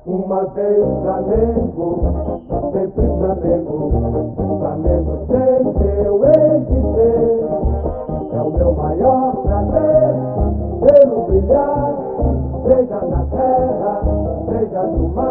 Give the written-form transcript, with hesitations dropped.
Uma vez Flamengo, sempre Flamengo, Flamengo sempre eu hei de ser. É o meu maior prazer vê-lo brilhar, seja na terra, seja no mar.